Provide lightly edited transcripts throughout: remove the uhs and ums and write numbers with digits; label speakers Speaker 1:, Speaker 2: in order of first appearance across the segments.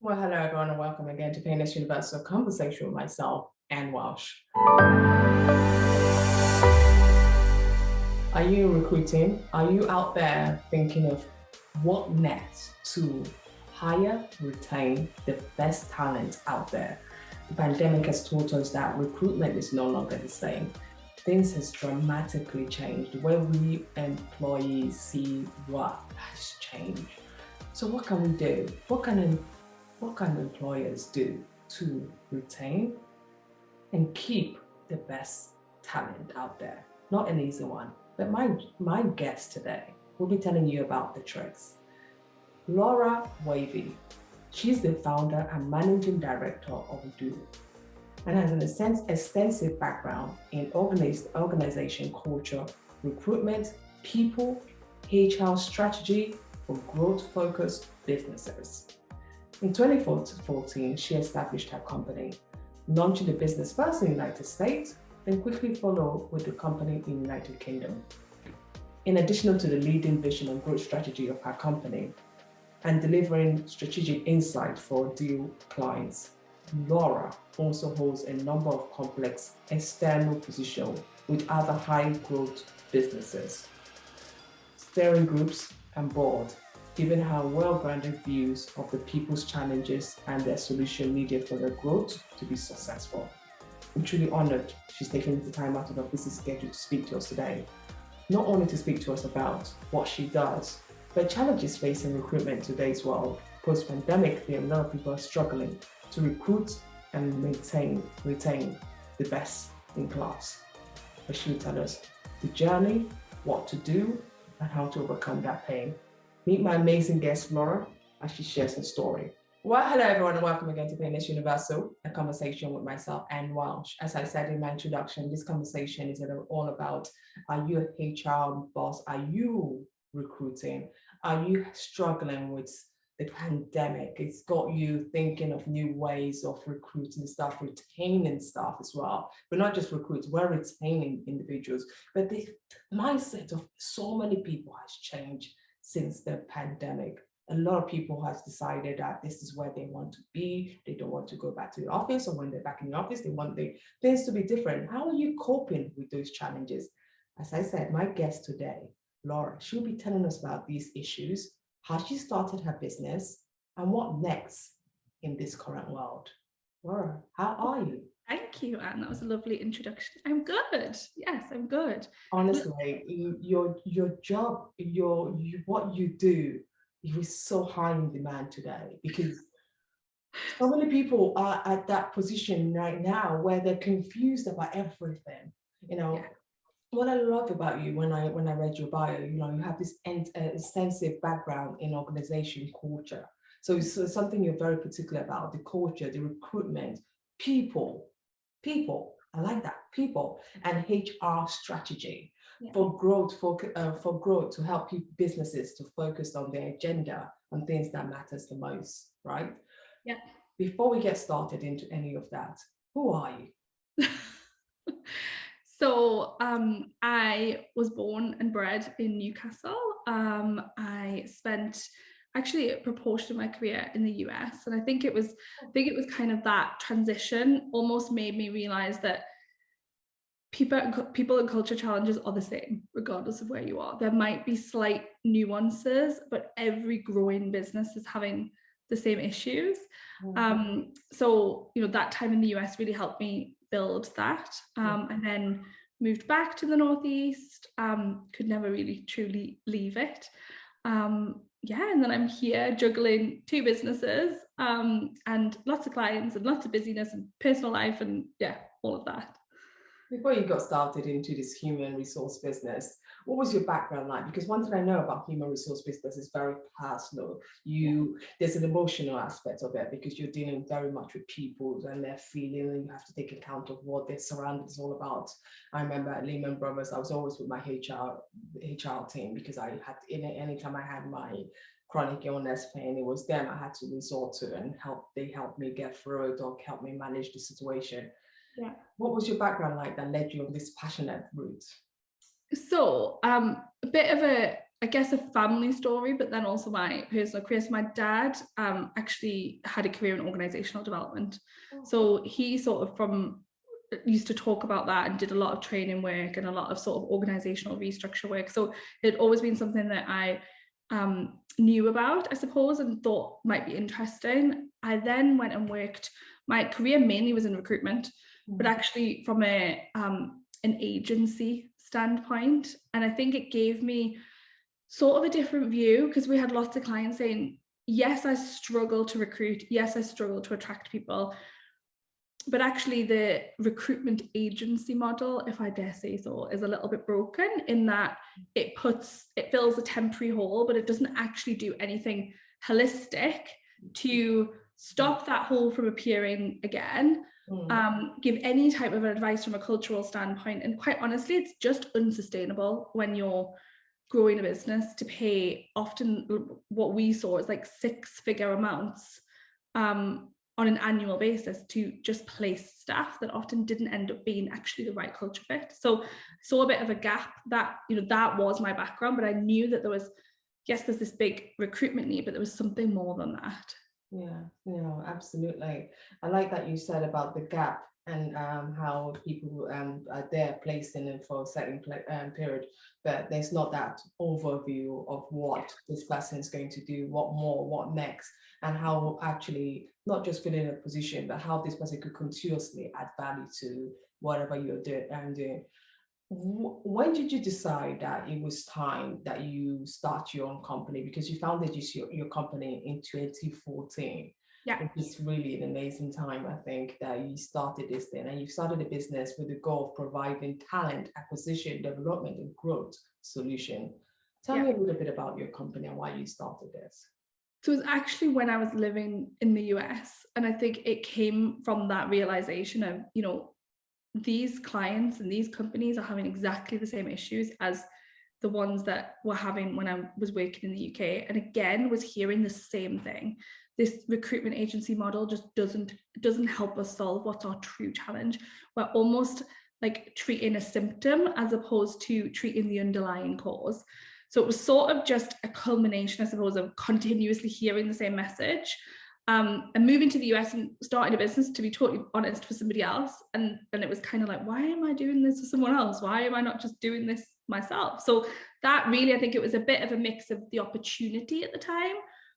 Speaker 1: Well, hello everyone and welcome again to Painless Universal Conversation with myself, Anne Walsh. Are you recruiting? Are you out there thinking of what next to hire, retain the best talent out there? The pandemic has taught us that recruitment is no longer the same. Things has dramatically changed. The way we employees see work has changed. So what can we do? What can employers do to retain and keep the best talent out there? Not an easy one, but my guest today will be telling you about the tricks. Laura Wavy, she's the founder and managing director of Do, and has an extensive background in organization culture, recruitment, people, HR strategy for growth-focused businesses. In 2014, she established her company, launching the business first in the United States, then quickly followed with the company in the United Kingdom. In addition to the leading vision and growth strategy of her company and delivering strategic insight for deal clients, Laura also holds a number of complex external positions with other high-growth businesses, steering groups, and board, giving her well-grounded views of the people's challenges and their solution needed for their growth to be successful. I'm truly honored she's taken the time out of her busy schedule to speak to us today. Not only to speak to us about what she does, but challenges facing recruitment in today's world. Post-pandemic, a lot of people are struggling to recruit and retain the best in class. But she will tell us the journey, what to do, and how to overcome that pain. Meet my amazing guest, Laura, as she shares her story. Well, hello everyone and welcome again to Painless Universal, a conversation with myself, Anne Walsh. As I said in my introduction, this conversation is all about, are you a HR boss? Are you recruiting? Are you struggling with the pandemic? It's got you thinking of new ways of recruiting staff, retaining staff as well. But not just recruits, we're retaining individuals. But the mindset of so many people has changed since the pandemic. A lot of people has decided that this is where they want to be. They don't want to go back to the office, or when they're back in the office, they want things to be different. How are you coping with those challenges? As I said, my guest today, Laura, she'll be telling us about these issues, how she started her business, and what next in this current world. Laura, how are you?
Speaker 2: Thank you, Anne. That was a lovely introduction. I'm good. Yes, I'm good.
Speaker 1: Honestly, your job, what you do, it is so high in demand today because so many people are at that position right now where they're confused about everything.
Speaker 2: Yeah.
Speaker 1: What I love about you when I read your bio, you have this extensive background in organization culture. So it's something you're very particular about, the culture, the recruitment, people, I like that, people, and HR strategy for growth, to help businesses to focus on their agenda on things that matters the most, right?
Speaker 2: Yeah.
Speaker 1: Before we get started into any of that, who are you?
Speaker 2: So I was born and bred in Newcastle. I spent actually a proportion of my career in the US, and I think it was kind of that transition almost made me realize that people and culture challenges are the same regardless of where you are. There might be slight nuances, but every growing business is having the same issues. So that time in the US really helped me build that, and then moved back to the Northeast. Could never really truly leave it. And then I'm here juggling two businesses, and lots of clients and lots of busyness and personal life and all of that.
Speaker 1: Before you got started into this human resource business, what was your background like? Because one thing I know about human resource business is very personal. There's an emotional aspect of it because you're dealing very much with people and their feeling, and you have to take account of what their surroundings is all about. I remember at Lehman Brothers, I was always with my HR team because I had, anytime I had my chronic illness pain, it was them I had to resort to and they helped me get through it or help me manage the situation. Yeah. What was your background like that led you on this passionate route?
Speaker 2: So a bit of a I guess, a family story, but then also my personal career. So my dad actually had a career in organisational development. So he sort of used to talk about that and did a lot of training work and a lot of sort of organisational restructure work. So it had always been something that I knew about, I suppose, and thought might be interesting. I then went and worked, my career mainly was in recruitment, but actually from an agency standpoint. And I think it gave me sort of a different view, because we had lots of clients saying, yes, I struggle to recruit. Yes, I struggle to attract people. But actually the recruitment agency model, if I dare say so, is a little bit broken in that it fills a temporary hole, but it doesn't actually do anything holistic to stop that hole from appearing again, give any type of advice from a cultural standpoint. And quite honestly, it's just unsustainable when you're growing a business to pay often what we saw is like 6-figure amounts on an annual basis to just place staff that often didn't end up being actually the right culture fit. So I saw a bit of a gap that, that was my background, but I knew that there's this big recruitment need, but there was something more than that.
Speaker 1: Yeah, absolutely. I like that you said about the gap and how people are there placed in it for a certain period, but there's not that overview of what this person is going to do, what more, what next, and how actually not just fill in a position, but how this person could continuously add value to whatever you're doing. When did you decide that it was time that you start your own company? Because you founded your company in 2014.
Speaker 2: Yeah.
Speaker 1: Which is really an amazing time, I think, that you started this thing, and you started a business with the goal of providing talent acquisition, development, and growth solution. Tell me a little bit about your company and why you started this.
Speaker 2: So it was actually when I was living in the US, and I think it came from that realization of, these clients and these companies are having exactly the same issues as the ones that we're having when I was working in the UK. And again, was hearing the same thing. This recruitment agency model just doesn't help us solve what's our true challenge. We're almost like treating a symptom as opposed to treating the underlying cause. So it was sort of just a culmination, I suppose, of continuously hearing the same message. And moving to the US and starting a business, to be totally honest, for somebody else. And it was kind of like, why am I doing this for someone else? Why am I not just doing this myself? So that really, I think it was a bit of a mix of the opportunity at the time,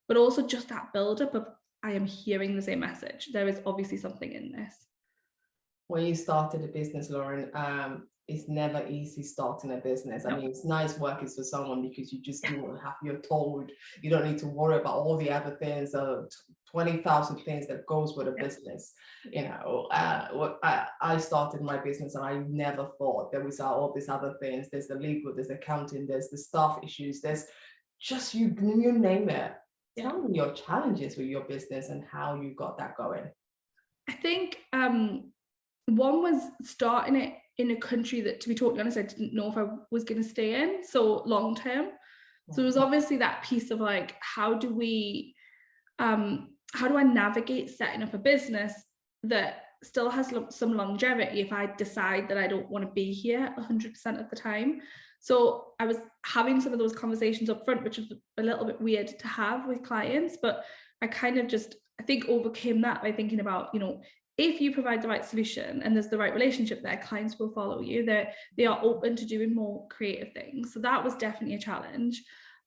Speaker 2: but also just that buildup of, I am hearing the same message. There is obviously something in this.
Speaker 1: When you started a business, Lauren, it's never easy starting a business. I mean, it's nice working for someone because you just do what you're told. You don't need to worry about all the other things, 20,000 things that goes with a business. I started my business and I never thought there was all these other things. There's the legal, there's accounting, there's the staff issues, there's just you name it. Tell me your challenges with your business and how you got that going.
Speaker 2: I think one was starting it in a country that, to be totally honest, I didn't know if I was going to stay in so long term. So it was obviously that piece of like, how do I navigate setting up a business that still has some longevity if I decide that I don't want to be here 100% of the time? So I was having some of those conversations up front, which was a little bit weird to have with clients, but I kind of just, I think, overcame that by thinking about, if you provide the right solution and there's the right relationship there, clients will follow you. They are open to doing more creative things. So that was definitely a challenge.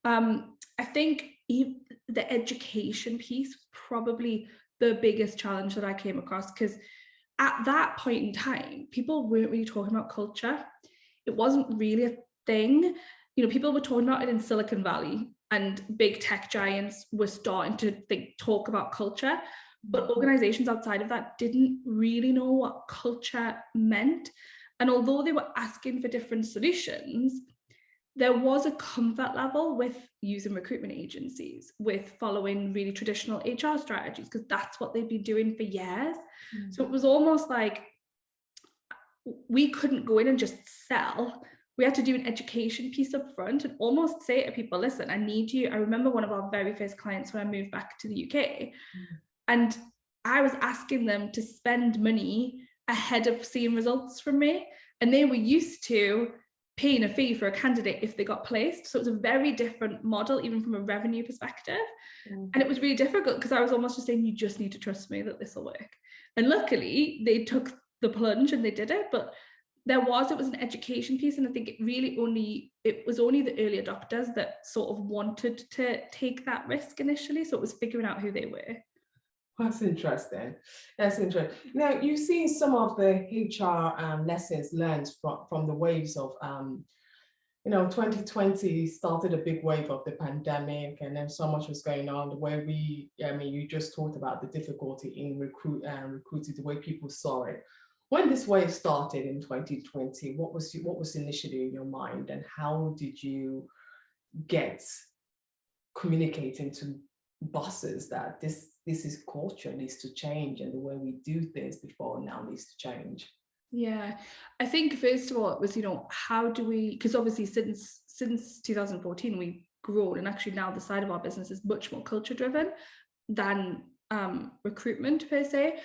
Speaker 2: I think the education piece, probably the biggest challenge that I came across, because at that point in time, people weren't really talking about culture. It wasn't really a thing. People were talking about it in Silicon Valley, and big tech giants were starting to talk about culture. But organizations outside of that didn't really know what culture meant. And although they were asking for different solutions, there was a comfort level with using recruitment agencies, with following really traditional HR strategies, because that's what they've been doing for years. So it was almost like we couldn't go in and just sell. We had to do an education piece up front and almost say to people, listen, I need you. I remember one of our very first clients when I moved back to the UK. And I was asking them to spend money ahead of seeing results from me. And they were used to paying a fee for a candidate if they got placed. So it was a very different model, even from a revenue perspective. And it was really difficult because I was almost just saying, you just need to trust me that this will work. And luckily they took the plunge and they did it. But it was an education piece. And I think it was only the early adopters that sort of wanted to take that risk initially. So it was figuring out who they were.
Speaker 1: That's interesting. That's interesting. Now, you've seen some of the HR lessons learned from the waves of, 2020 started a big wave of the pandemic, and then so much was going on. The way you just talked about the difficulty in recruiting, the way people saw it. When this wave started in 2020, what was initially in your mind, and how did you get communicating to bosses that this is culture needs to change, and the way we do things before now needs to change?
Speaker 2: Yeah, I think first of all it was, how do we, because obviously since 2014 we've grown, and actually now the side of our business is much more culture driven than recruitment per se.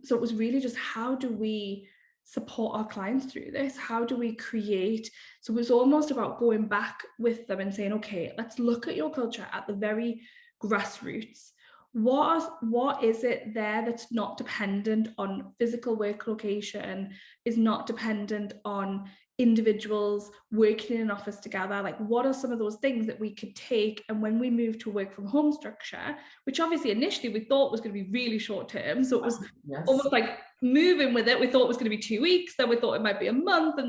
Speaker 2: So it was really just, how do we support our clients through this? How do we create? So it was almost about going back with them and saying, okay, let's look at your culture at the very grassroots. What is it there that's not dependent on physical work location, is not dependent on individuals working in an office together? Like, what are some of those things that we could take? And when we move to work from home structure, which obviously initially we thought was going to be really short term, so it was almost like moving with it, we thought it was going to be 2 weeks, then we thought it might be a month,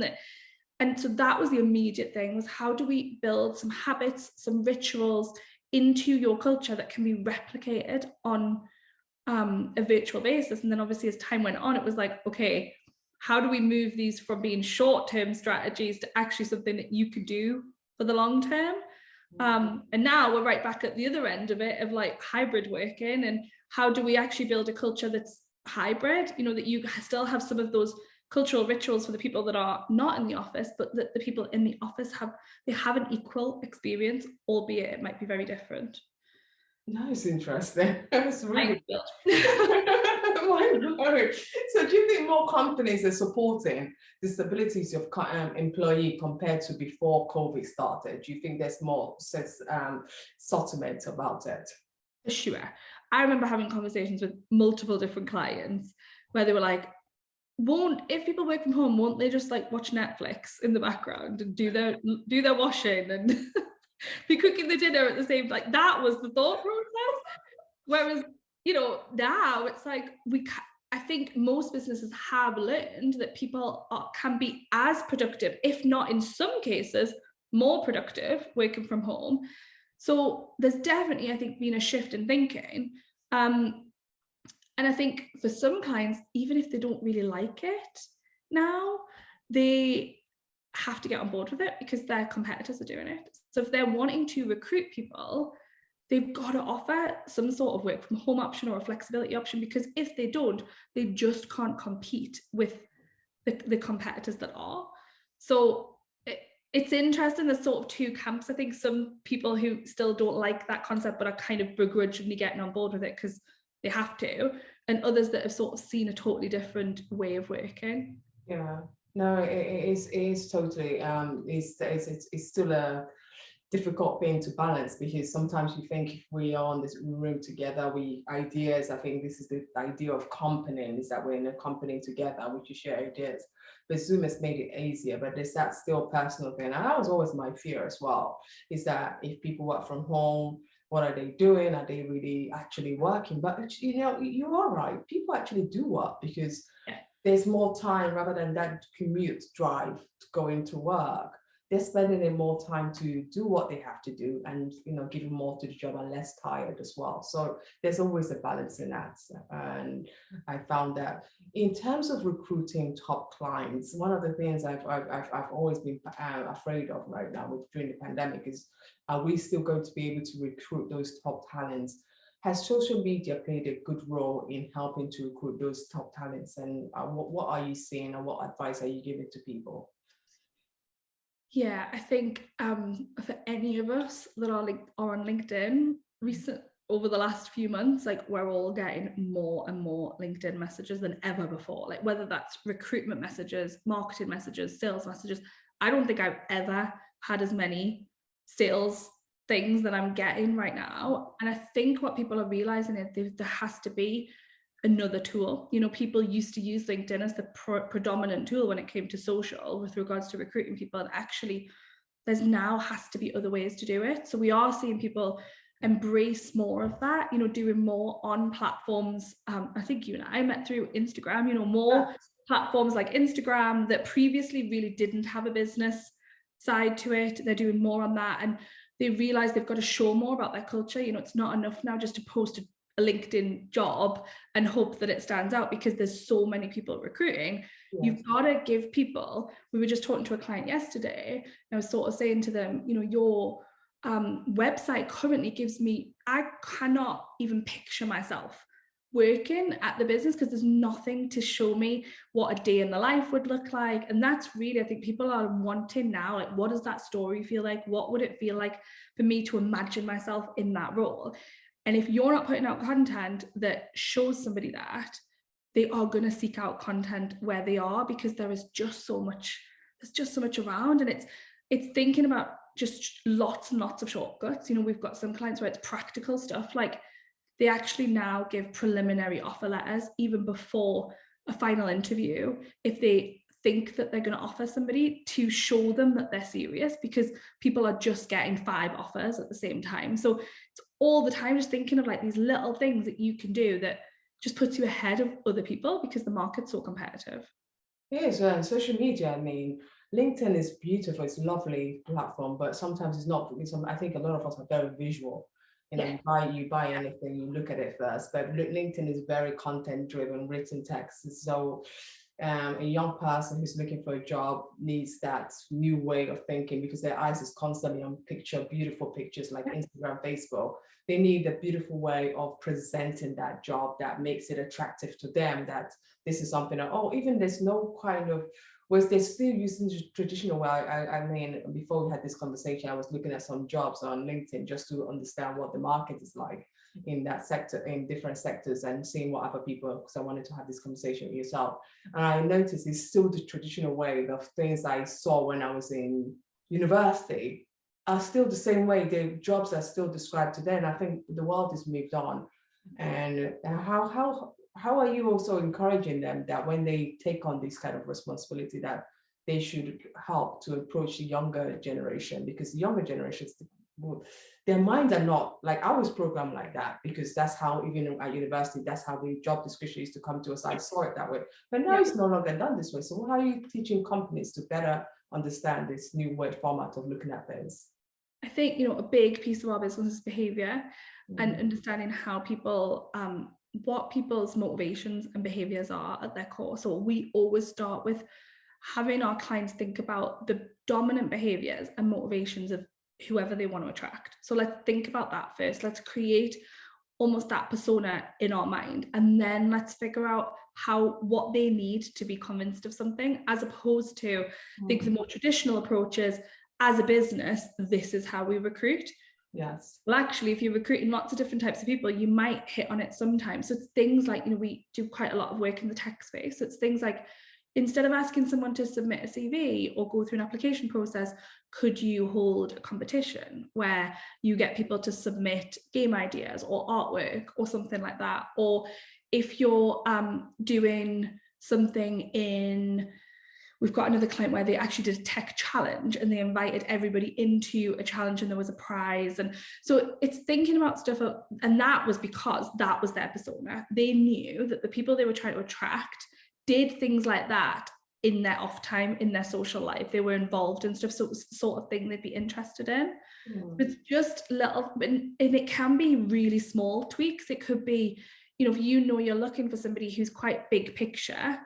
Speaker 2: and so that was the immediate thing, was how do we build some habits, some rituals into your culture that can be replicated on a virtual basis? And then obviously as time went on, it was like, okay, how do we move these from being short-term strategies to actually something that you could do for the long term? And now we're right back at the other end of it, of like hybrid working, and how do we actually build a culture that's hybrid, that you still have some of those cultural rituals for the people that are not in the office, but that the people in the office have an equal experience, albeit it might be very different.
Speaker 1: That's interesting. That's really
Speaker 2: good.
Speaker 1: So do you think more companies are supporting disabilities of employee compared to before COVID started? Do you think there's more sentiment about it?
Speaker 2: For sure. I remember having conversations with multiple different clients where they were like, if people work from home, won't they just like watch Netflix in the background and do their washing and be cooking the dinner at the same, like that was the thought process. Whereas, now it's like I think most businesses have learned that people can be as productive, if not in some cases more productive, working from home. So there's definitely, I think, been a shift in thinking. And I think for some clients, even if they don't really like it now, they have to get on board with it because their competitors are doing it. So if they're wanting to recruit people, they've got to offer some sort of work from home option or a flexibility option, because if they don't, they just can't compete with the competitors that are. So it's interesting, there's sort of two camps. I think some people who still don't like that concept but are kind of begrudgingly getting on board with it because they have to, and others that have sort of seen a totally different way of working.
Speaker 1: Yeah, no, it is totally, it's still a difficult thing to balance, because sometimes you think if we are in this room together, I think this is the idea of company, is that we're in a company together, we just share ideas. But Zoom has made it easier, but there's that still personal thing. And that was always my fear as well, is that if people work from home, what are they doing? Are they really actually working? But you are right. People actually do work because there's more time, rather than that commute drive to go into work. They're spending more time to do what they have to do, and giving more to the job and less tired as well. So there's always a balance in that. And I found that in terms of recruiting top clients, one of the things I've always been afraid of right now during the pandemic is, are we still going to be able to recruit those top talents? Has social media played a good role in helping to recruit those top talents? And what are you seeing, and what advice are you giving to people?
Speaker 2: Yeah, I think for any of us that are on LinkedIn, over the last few months, like we're all getting more and more LinkedIn messages than ever before. Like whether that's recruitment messages, marketing messages, sales messages, I don't think I've ever had as many sales things that I'm getting right now. And I think what people are realizing is there has to be another tool. You know, people used to use LinkedIn as the predominant tool when it came to social with regards to recruiting people, and actually there's now has to be other ways to do it. So we are seeing people embrace more of that, you know, doing more on platforms. I think you and I met through Instagram, you know, more platforms like Instagram that previously really didn't have a business side to it. They're doing more on that, and they realize they've got to show more about their culture. You know, it's not enough now just to post a LinkedIn job and hope that it stands out, because there's so many people recruiting. Yes. You've got to give people, we were just talking to a client yesterday, and I was sort of saying to them, you know, your website currently gives me, I cannot even picture myself working at the business because there's nothing to show me what a day in the life would look like. And that's really, I think people are wanting now, like, what does that story feel like? What would it feel like for me to imagine myself in that role? And if you're not putting out content that shows somebody that, they are going to seek out content where they are, because there is just so much, there's just so much around. And it's thinking about just lots and lots of shortcuts. You know, we've got some clients where it's practical stuff, like they actually now give preliminary offer letters even before a final interview if they think that they're going to offer somebody, to show them that they're serious, because people are just getting 5 offers at the same time. So it's all the time just thinking of like these little things that you can do that just puts you ahead of other people, because the market's so competitive.
Speaker 1: Yes, and social media, I mean, LinkedIn is beautiful, it's a lovely platform, but sometimes it's not. I think a lot of us are very visual. You know, you buy anything, you look at it first. But LinkedIn is very content-driven, written text. So a young person who's looking for a job needs that new way of thinking, because their eyes is constantly on beautiful pictures like Instagram, Facebook. They need a beautiful way of presenting that job that makes it attractive to them, that this is something that, oh, even there's no kind of, was they're still using the traditional way. I mean, before we had this conversation, I was looking at some jobs on LinkedIn just to understand what the market is like in that sector, in different sectors, and seeing what other people, because I wanted to have this conversation with yourself. And I noticed it's still the traditional way of things I saw when I was in university are still the same way. The jobs are still described today. And I think the world has moved on. And how are you also encouraging them that when they take on this kind of responsibility, that they should help to approach the younger generation? Because the younger generations, their minds are not like, I was programmed like that, because that's how, even at university, that's how the job description used to come to us. I saw it that way, but now it's no longer done this way. So how are you teaching companies to better understand this new word format of looking at things?
Speaker 2: I think, you know, a big piece of our business is behavior, and understanding how people, what people's motivations and behaviors are at their core. So we always start with having our clients think about the dominant behaviors and motivations of whoever they want to attract. So let's think about that first. Let's create almost that persona in our mind, and then let's figure out what they need to be convinced of something, as opposed to I think the more traditional approaches. As a business, this is how we recruit.
Speaker 1: Yes.
Speaker 2: Well, actually, if you're recruiting lots of different types of people, you might hit on it sometimes. So it's things like, you know, we do quite a lot of work in the tech space. So it's things like, instead of asking someone to submit a CV or go through an application process, could you hold a competition where you get people to submit game ideas or artwork or something like that? Or if you're doing something in, we've got another client where they actually did a tech challenge and they invited everybody into a challenge and there was a prize. And so it's thinking about stuff, and that was because that was their persona. They knew that the people they were trying to attract did things like that in their off time, in their social life. They were involved in stuff, so it was the sort of thing they'd be interested in. It's just little, and it can be really small tweaks. It could be, you know, if you know you're looking for somebody who's quite big picture,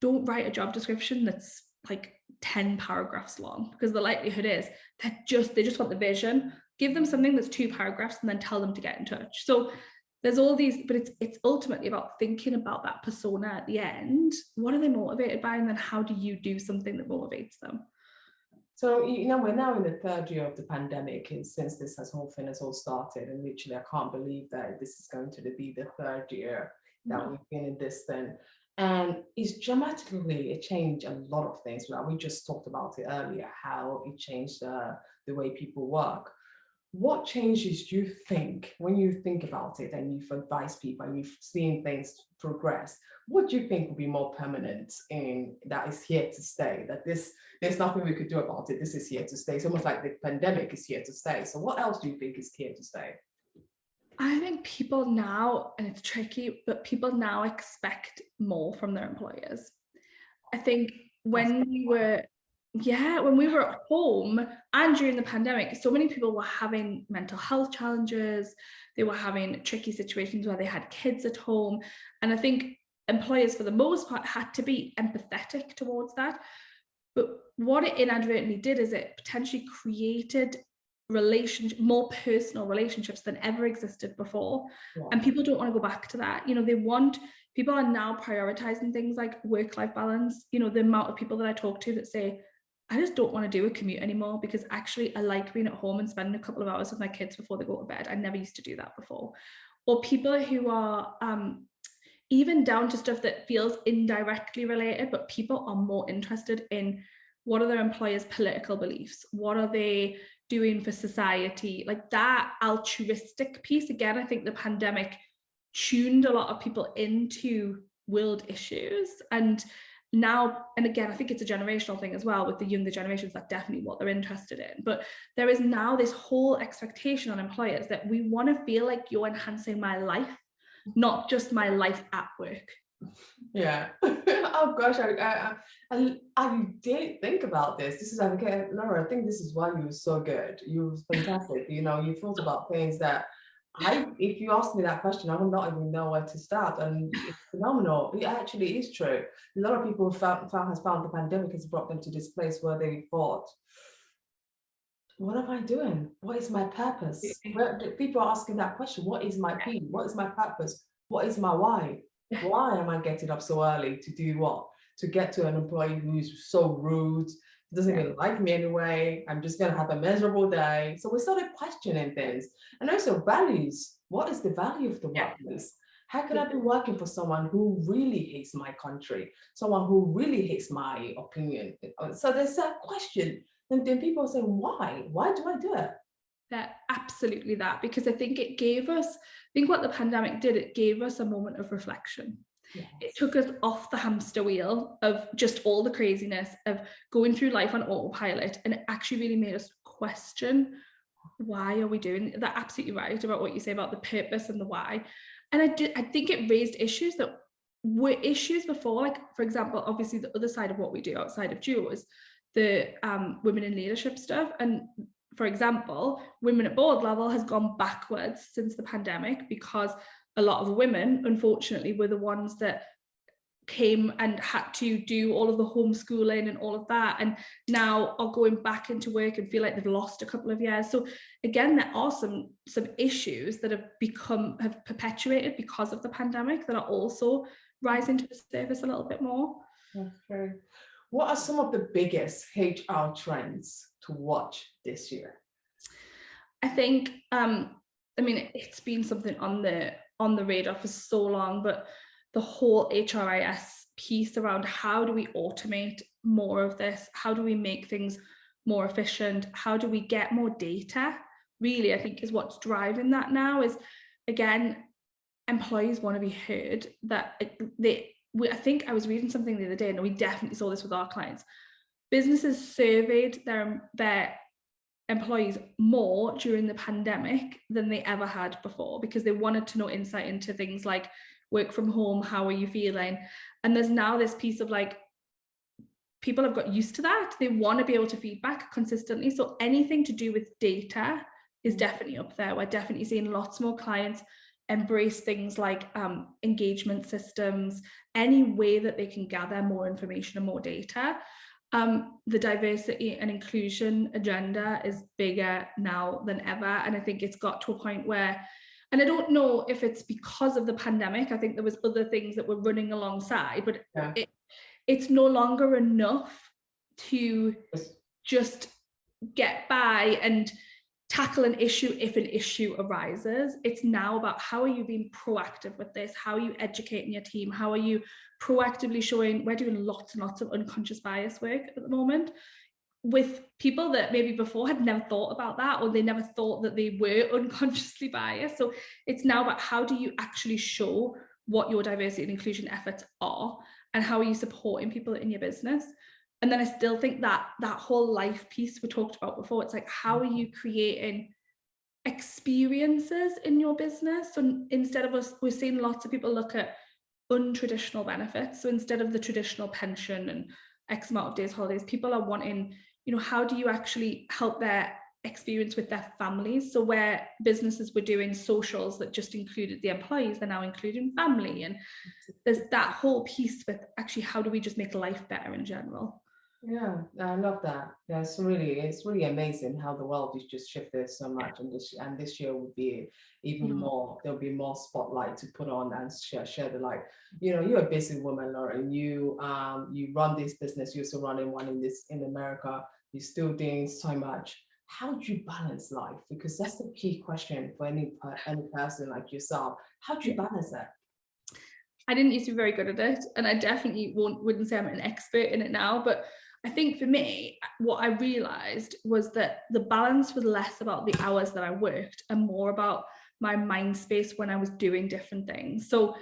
Speaker 2: don't write a job description that's like 10 paragraphs long, because the likelihood is they just want the vision. Give them something that's 2 paragraphs and then tell them to get in touch. So there's all these, but it's ultimately about thinking about that persona at the end. What are they motivated by? And then how do you do something that motivates them?
Speaker 1: So, you know, we're now in the 3rd year of the pandemic, and since this whole thing has all started, and literally I can't believe that this is going to be the 3rd year that we've been in this thing. And it's dramatically changed a lot of things. Like we just talked about it earlier, how it changed the way people work. What changes do you think when you think about it and you've advised people and you've seen things progress? What do you think will be more permanent in that is here to stay? That there's nothing we could do about it. This is here to stay. It's almost like the pandemic is here to stay. So what else do you think is here to stay?
Speaker 2: I think people now, and it's tricky, but people now expect more from their employers. I think when we were at home and during the pandemic, so many people were having mental health challenges. They were having tricky situations where they had kids at home. And I think employers, for the most part, had to be empathetic towards that. But what it inadvertently did is it potentially created more personal relationships than ever existed before.
Speaker 1: Yeah.
Speaker 2: And people don't want to go back to that. People are now prioritizing things like work-life balance. The amount of people that I talk to that say, I just don't want to do a commute anymore because actually I like being at home and spending a couple of hours with my kids before they go to bed. I never used to do that before. Or people who are even down to stuff that feels indirectly related, but people are more interested in what are their employers' political beliefs? What are they doing for society? Like that altruistic piece. Again, I think the pandemic tuned a lot of people into world issues. And now, and again, I think it's a generational thing as well with the younger generations. That's definitely what they're interested in. But there is now this whole expectation on employers that we want to feel like you're enhancing my life, not just my life at work.
Speaker 1: Yeah. Oh gosh, I didn't think about this. This is okay, Laura. I think this is why you were so good. You were fantastic. You thought about things that if you asked me that question, I would not even know where to start. And it's phenomenal. It actually is true. A lot of people has found the pandemic has brought them to this place where they thought, what am I doing? What is my purpose? People are asking that question. What is my P? What is my purpose? What is my why? Why am I getting up so early to do what? To get to an employee who's so rude, doesn't even like me anyway. I'm just going to have a miserable day. So we started questioning things. And also values. What is the value of the workplace? How can I be working for someone who really hates my country? Someone who really hates my opinion? So there's that question. And then people say, why? Why do I do it?
Speaker 2: Absolutely that, because I think what the pandemic did, it gave us a moment of reflection. Yes. It took us off the hamster wheel of just all the craziness of going through life on autopilot, and it actually really made us question, why are we doing that? Absolutely right about what you say about the purpose and the why. And I think it raised issues that were issues before, like for example, obviously the other side of what we do outside of Duo is the women in leadership stuff. And for example, women at board level has gone backwards since the pandemic because a lot of women, unfortunately, were the ones that came and had to do all of the homeschooling and all of that, and now are going back into work and feel like they've lost a couple of years. So again, there are some issues that have perpetuated because of the pandemic that are also rising to the surface a little bit more.
Speaker 1: That's true. What are some of the biggest HR trends to watch this year?
Speaker 2: I think, it's been something on the radar for so long, but the whole HRIS piece around how do we automate more of this? How do we make things more efficient? How do we get more data? Really, I think is what's driving that now is, again, employees want to be heard. I think I was reading something the other day, and we definitely saw this with our clients. Businesses surveyed their employees more during the pandemic than they ever had before, because they wanted to know insight into things like work from home, how are you feeling? And there's now this piece of like, people have got used to that. They want to be able to feedback consistently. So anything to do with data is definitely up there. We're definitely seeing lots more clients embrace things like engagement systems, any way that they can gather more information and more data. The diversity and inclusion agenda is bigger now than ever. And I think it's got to a point where, and I don't know if it's because of the pandemic, I think there was other things that were running alongside, but it's no longer enough to just get by and tackle an issue if an issue arises. It's now about how are you being proactive with this? How are you educating your team? How are you proactively showing, we're doing lots and lots of unconscious bias work at the moment with people that maybe before had never thought about that, or they never thought that they were unconsciously biased. So it's now about how do you actually show what your diversity and inclusion efforts are, and how are you supporting people in your business. And then I still think that that whole life piece we talked about before, it's like, how are you creating experiences in your business? So instead of we're seeing lots of people look at untraditional benefits. So instead of the traditional pension and X amount of days holidays, people are wanting, how do you actually help their experience with their families? So where businesses were doing socials that just included the employees, they're now including family. And there's that whole piece with actually, how do we just make life better in general?
Speaker 1: Yeah, I love that. Yeah, it's really amazing how the world has just shifted so much, and this year will be even more. There'll be more spotlight to put on and share the light. You're a busy woman, Lauren. You run this business. You're still running one in America. You're still doing so much. How do you balance life? Because that's the key question for any person like yourself. How do you balance that?
Speaker 2: I didn't used to be very good at it, and I definitely wouldn't say I'm an expert in it now, but I think for me, what I realized was that the balance was less about the hours that I worked and more about my mind space when I was doing different things. So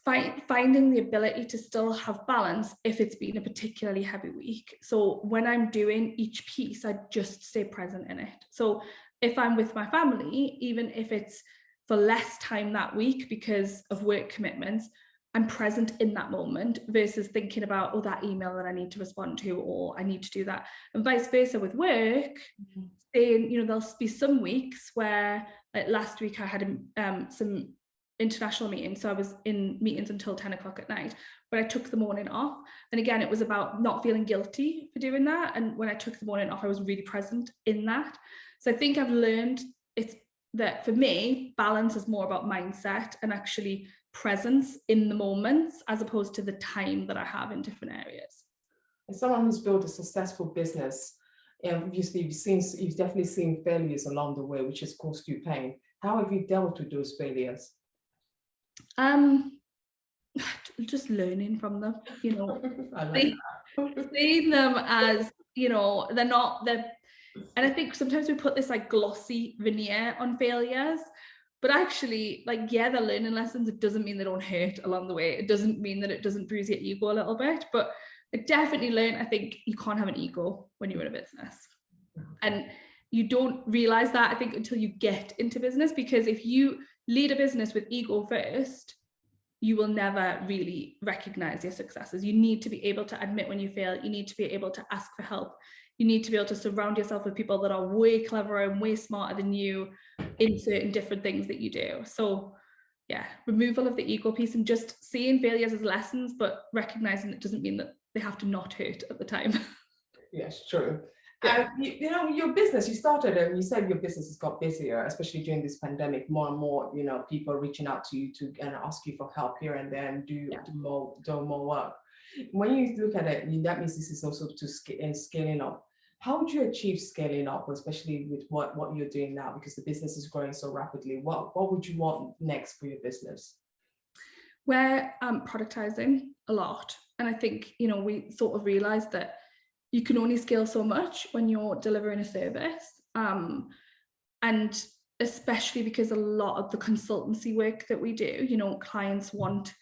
Speaker 2: finding the ability to still have balance if it's been a particularly heavy week. So when I'm doing each piece, I just stay present in it. So if I'm with my family, even if it's for less time that week because of work commitments, I'm present in that moment versus thinking about, that email that I need to respond to, or I need to do that. And vice versa with work, saying, there'll be some weeks where, like last week, I had some international meetings. So I was in meetings until 10 o'clock at night, but I took the morning off. And again, it was about not feeling guilty for doing that. And when I took the morning off, I was really present in that. So I think I've learned that for me, balance is more about mindset and actually presence in the moments as opposed to the time that I have in different areas.
Speaker 1: As someone who's built a successful business, obviously you've definitely seen failures along the way, which has caused you pain. How have you dealt with those failures?
Speaker 2: Just learning from them,
Speaker 1: I like
Speaker 2: seeing them as, and I think sometimes we put this like glossy veneer on failures, but actually, they're learning lessons. It doesn't mean they don't hurt along the way. It doesn't mean that it doesn't bruise your ego a little bit, but I definitely learned, I think you can't have an ego when you're in a business. And you don't realize that, I think, until you get into business, because if you lead a business with ego first, you will never really recognize your successes. You need to be able to admit when you fail. You need to be able to ask for help. You need to be able to surround yourself with people that are way cleverer and way smarter than you in certain different things that you do. So yeah, removal of the ego piece and just seeing failures as lessons, but recognizing it doesn't mean that they have to not hurt at the time.
Speaker 1: Yes, true. Yeah. Your business, you started and you said your business has got busier, especially during this pandemic. More and more, people reaching out to you to ask you for help here and there and do more work. When you look at it, that means this is also to scaling up. How would you achieve scaling up, especially with what you're doing now, because the business is growing so rapidly? What would you want next for your business?
Speaker 2: We're productizing a lot, and I think we sort of realized that you can only scale so much when you're delivering a service, and especially because a lot of the consultancy work that we do, clients want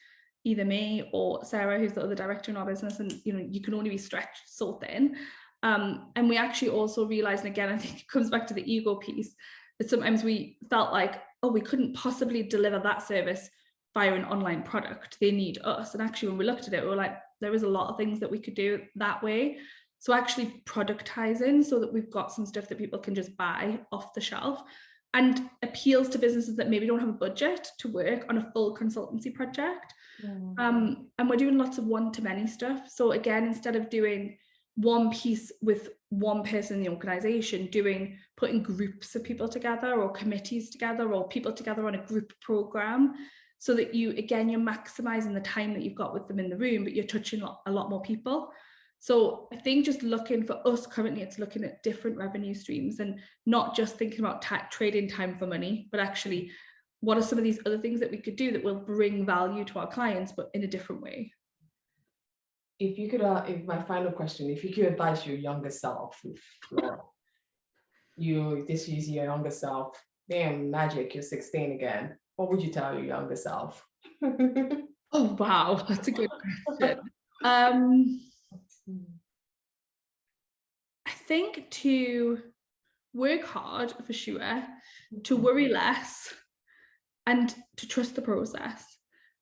Speaker 2: either me or Sarah, who's the other director in our business, and you can only be stretched so thin. And we actually also realized, and again, I think it comes back to the ego piece, that sometimes we felt like, we couldn't possibly deliver that service via an online product. They need us. And actually, when we looked at it, we were like, there is a lot of things that we could do that way. So actually productizing so that we've got some stuff that people can just buy off the shelf and appeals to businesses that maybe don't have a budget to work on a full consultancy project. And we're doing lots of one-to-many stuff. So again, instead of doing one piece with one person in the organization, putting groups of people together or committees together or people together on a group program, so that you're maximizing the time that you've got with them in the room, but you're touching a lot more people. So I think just looking for us currently, it's looking at different revenue streams and not just thinking about trading time for money, but actually what are some of these other things that we could do that will bring value to our clients, but in a different way.
Speaker 1: If you could, if my final question, if you could advise your younger self, Laura, this is your younger self, damn magic, you're 16 again, what would you tell your younger self?
Speaker 2: Oh, wow, that's a good question. I think to work hard for sure, to worry less, and to trust the process.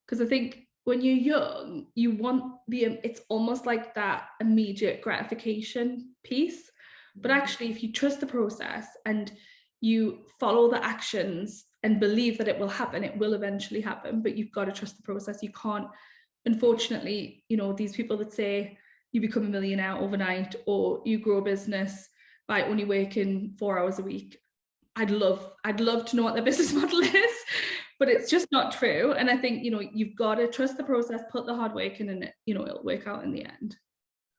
Speaker 2: Because I think when you're young, you want it's almost like that immediate gratification piece. But actually, if you trust the process and you follow the actions and believe that it will happen, it will eventually happen. But you've got to trust the process. You can't, unfortunately, these people that say you become a millionaire overnight or you grow a business by only working 4 hours a week. I'd love to know what their business model is, but it's just not true. And I think, you've got to trust the process, put the hard work in, and it'll work out in the end.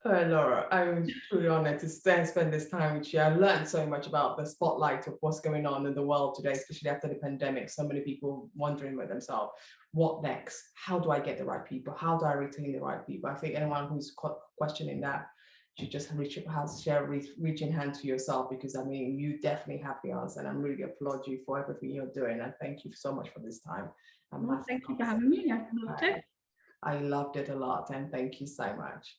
Speaker 1: Laura, I'm truly honored to spend this time with you. I learned so much about the spotlight of what's going on in the world today, especially after the pandemic. So many people wondering with themselves, what next? How do I get the right people? How do I retain the right people? I think anyone who's questioning that should just reaching hand to yourself, because I mean, you definitely have the answer, and I'm really applaud you for everything you're doing. And thank you so much for this time.
Speaker 2: Thank you for having me. I loved it.
Speaker 1: I loved it a lot, and thank you so much.